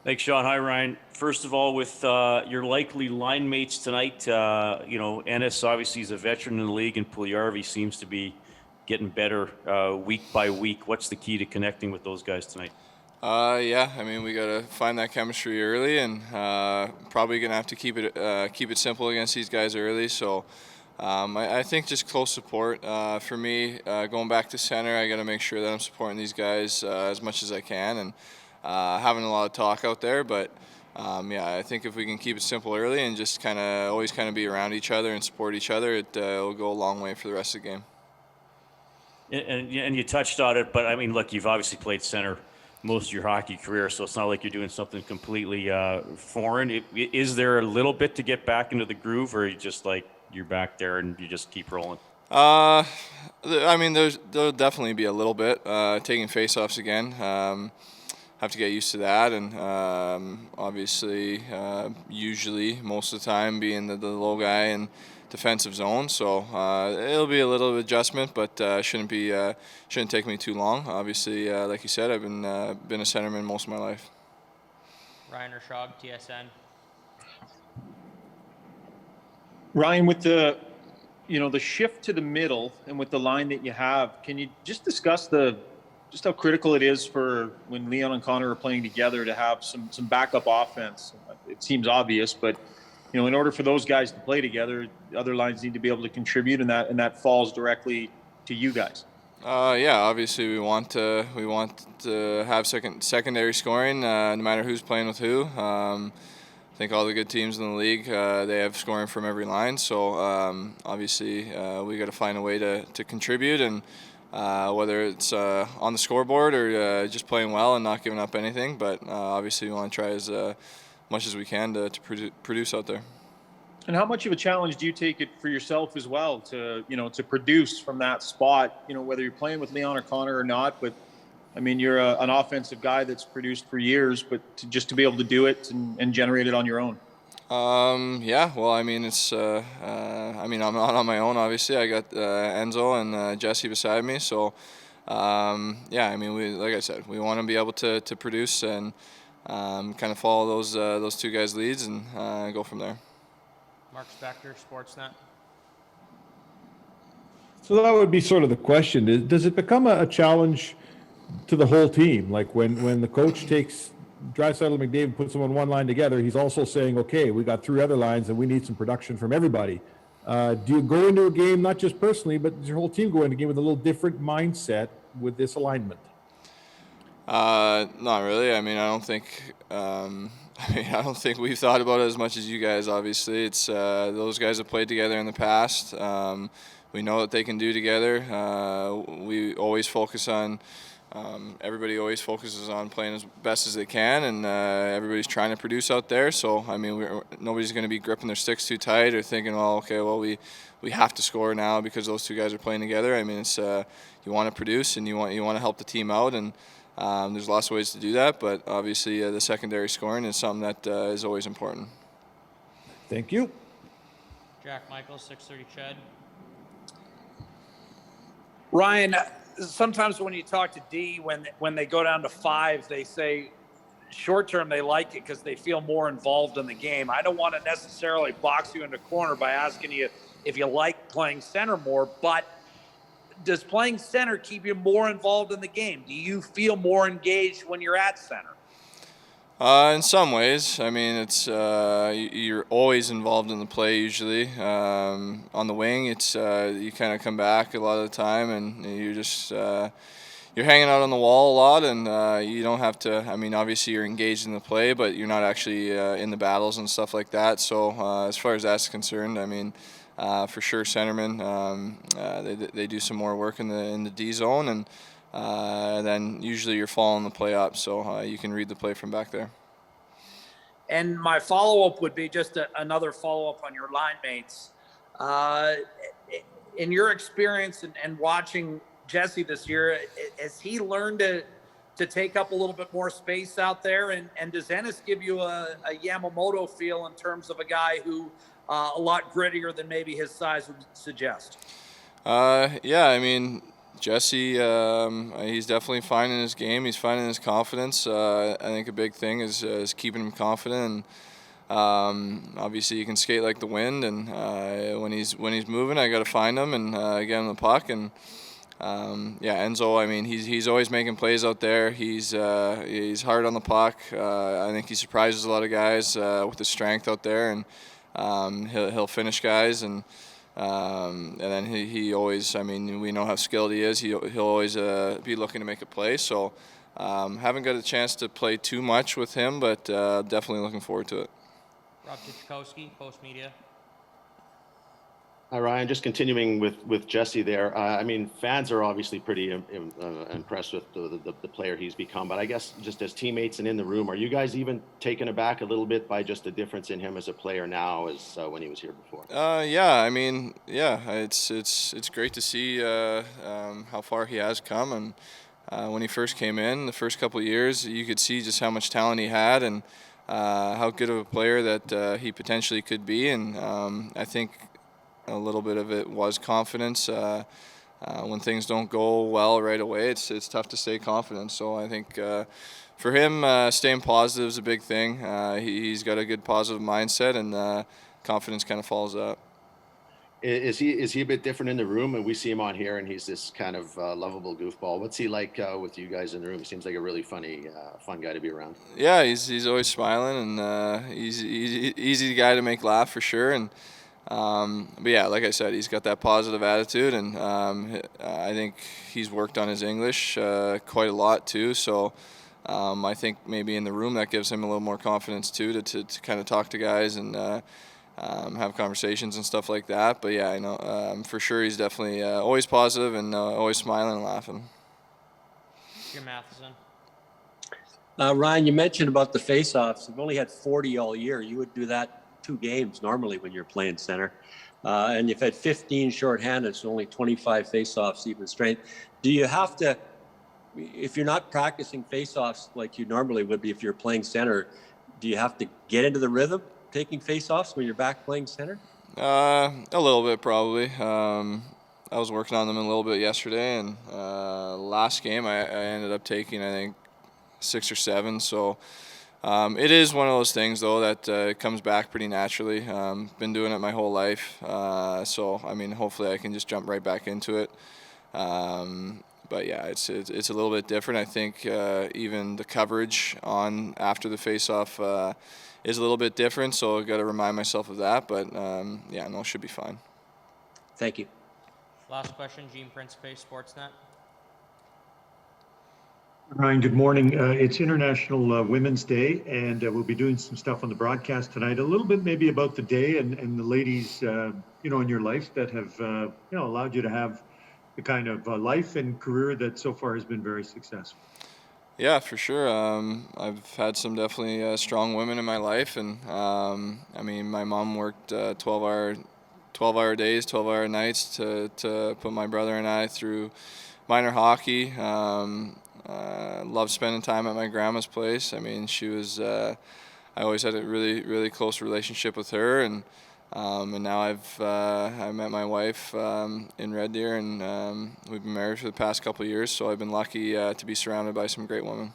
Thanks, Sean. Hi, Ryan. First of all, with your likely line mates tonight, Ennis obviously is a veteran in the league, and Puljujarvi seems to be getting better week by week. What's the key to connecting with those guys tonight? Yeah, I mean we gotta find that chemistry early, and probably gonna have to keep it simple against these guys early. So I think just close support for me. Going back to center, I gotta make sure that I'm supporting these guys as much as I can, and having a lot of talk out there. But yeah, I think if we can keep it simple early and just always be around each other and support each other, it'll go a long way for the rest of the game. And you touched on it, but I mean, look, you've obviously played center most of your hockey career, so it's not like you're doing something completely foreign. Is there a little bit to get back into the groove, or you just like you're back there and you just keep rolling? I mean, there'll definitely be a little bit taking faceoffs again. Have to get used to that, and obviously, usually most of the time being the low guy in defensive zone. So it'll be a little adjustment, but shouldn't take me too long. Obviously, like you said, I've been a centerman most of my life. Ryan Ershog, TSN. Ryan, with the shift to the middle and with the line that you have, can you just discuss just how critical it is for when Leon and Connor are playing together to have some backup offense? It seems obvious, but in order for those guys to play together, other lines need to be able to contribute, and that falls directly to you guys. Yeah, obviously we want to have secondary scoring, no matter who's playing with who. I think all the good teams in the league, they have scoring from every line. So obviously we got to find a way to contribute, and whether it's on the scoreboard or just playing well and not giving up anything. But obviously we want to try as much as we can to produce out there. And how much of a challenge do you take it for yourself as well to produce from that spot, whether you're playing with Leon or Connor or not? But I mean, you're an offensive guy that's produced for years, but just to be able to do it and generate it on your own. Yeah, well, I mean, I'm not on my own, obviously. I got Enzo and Jesse beside me. So, yeah, I mean, like I said, we want to be able to produce and kind of follow those two guys' leads and go from there. Mark Spector, Sportsnet. So that would be sort of the question. Does it become a challenge to the whole team? Like when the coach takes Draisaitl and McDavid and puts them on one line together, he's also saying, okay, we got three other lines and we need some production from everybody. Do you go into a game, not just personally, but does your whole team go into a game with a little different mindset with this alignment? Not really. I mean, I don't think we've thought about it as much as you guys. Obviously, it's those guys have played together in the past. We know what they can do together. We always focus on. Everybody always focuses on playing as best as they can, and everybody's trying to produce out there. So, I mean, nobody's going to be gripping their sticks too tight or thinking, we have to score now because those two guys are playing together. I mean, it's you want to produce and you want to help the team out, and there's lots of ways to do that. But obviously, the secondary scoring is something that is always important. Thank you. Jack Michaels, 630 Ched. Ryan, sometimes when you talk to D, when they go down to 5, they say short term they like it because they feel more involved in the game. I don't want to necessarily box you into a corner by asking you if you like playing center more, but does playing center keep you more involved in the game? Do you feel more engaged when you're at center? In some ways, I mean, it's you're always involved in the play. Usually, on the wing, it's you kind of come back a lot of the time, and you're just you're hanging out on the wall a lot, and you don't have to. I mean, obviously, you're engaged in the play, but you're not actually in the battles and stuff like that. So, as far as that's concerned, I mean, for sure, centermen they do some more work in the D zone, and then usually you're following the play up, so you can read the play from back there. And my follow-up would be just another follow-up on your line mates. In your experience and watching Jesse this year, has he learned to take up a little bit more space out there? And does Ennis give you a Yamamoto feel in terms of a guy who a lot grittier than maybe his size would suggest? Yeah, I mean, Jesse, he's definitely finding his game. He's finding his confidence. I think a big thing is keeping him confident. And obviously, you can skate like the wind. And when he's moving, I got to find him and get him the puck. And Enzo. I mean, he's always making plays out there. He's hard on the puck. I think he surprises a lot of guys with his strength out there, and he'll finish guys. And then he always, I mean, we know how skilled he is. He'll always be looking to make a play. So haven't got a chance to play too much with him, but definitely looking forward to it. Rob Tychkowski, Post Media. Hi, Ryan. Just continuing with Jesse there. I mean, fans are obviously pretty impressed with the player he's become. But I guess just as teammates and in the room, are you guys even taken aback a little bit by just the difference in him as a player now as when he was here before? I mean, it's great to see how far he has come. And when he first came in, the first couple of years, you could see just how much talent he had and how good of a player that he potentially could be. And I think a little bit of it was confidence. When things don't go well right away, it's tough to stay confident. So I think for him, staying positive is a big thing. He's got a good positive mindset, and confidence kind of follows up. Is he a bit different in the room? And we see him on here, and he's this kind of lovable goofball. What's he like with you guys in the room? He seems like a really funny, fun guy to be around. Yeah, he's always smiling, and he's easy guy to make laugh for sure. And but yeah, like I said, he's got that positive attitude, and I think he's worked on his English quite a lot too. So I think maybe in the room that gives him a little more confidence too to kind of talk to guys and have conversations and stuff like that. But yeah, I know for sure he's definitely always positive and always smiling and laughing. Jim Matheson. Ryan, you mentioned about the face-offs. You've only had 40 all year. You would do that 2 games normally when you're playing center. And you've had 15 shorthanded, so only 25 face-offs, even strength. Do you have to, if you're not practicing face-offs like you normally would be if you're playing center, do you have to get into the rhythm taking face-offs when you're back playing center? A little bit probably. I was working on them a little bit yesterday, and last game I ended up taking, I think, 6 or 7. So it is one of those things, though, that comes back pretty naturally. Been doing it my whole life. So, I mean, hopefully I can just jump right back into it. But, yeah, it's a little bit different. I think even the coverage on after the face-off is a little bit different, so I've got to remind myself of that. But, yeah, no, it should be fine. Thank you. Last question, Gene Principe, Sportsnet. Ryan, good morning. It's International Women's Day, and we'll be doing some stuff on the broadcast tonight. A little bit maybe about the day and the ladies, in your life that have, allowed you to have the kind of life and career that so far has been very successful. Yeah, for sure. I've had some definitely strong women in my life, and I mean, my mom worked 12-hour days, 12-hour nights to put my brother and I through minor hockey. Loved spending time at my grandma's place. I mean, she was. I always had a really, really close relationship with her, and now I met my wife in Red Deer, and we've been married for the past couple of years. So I've been lucky to be surrounded by some great women.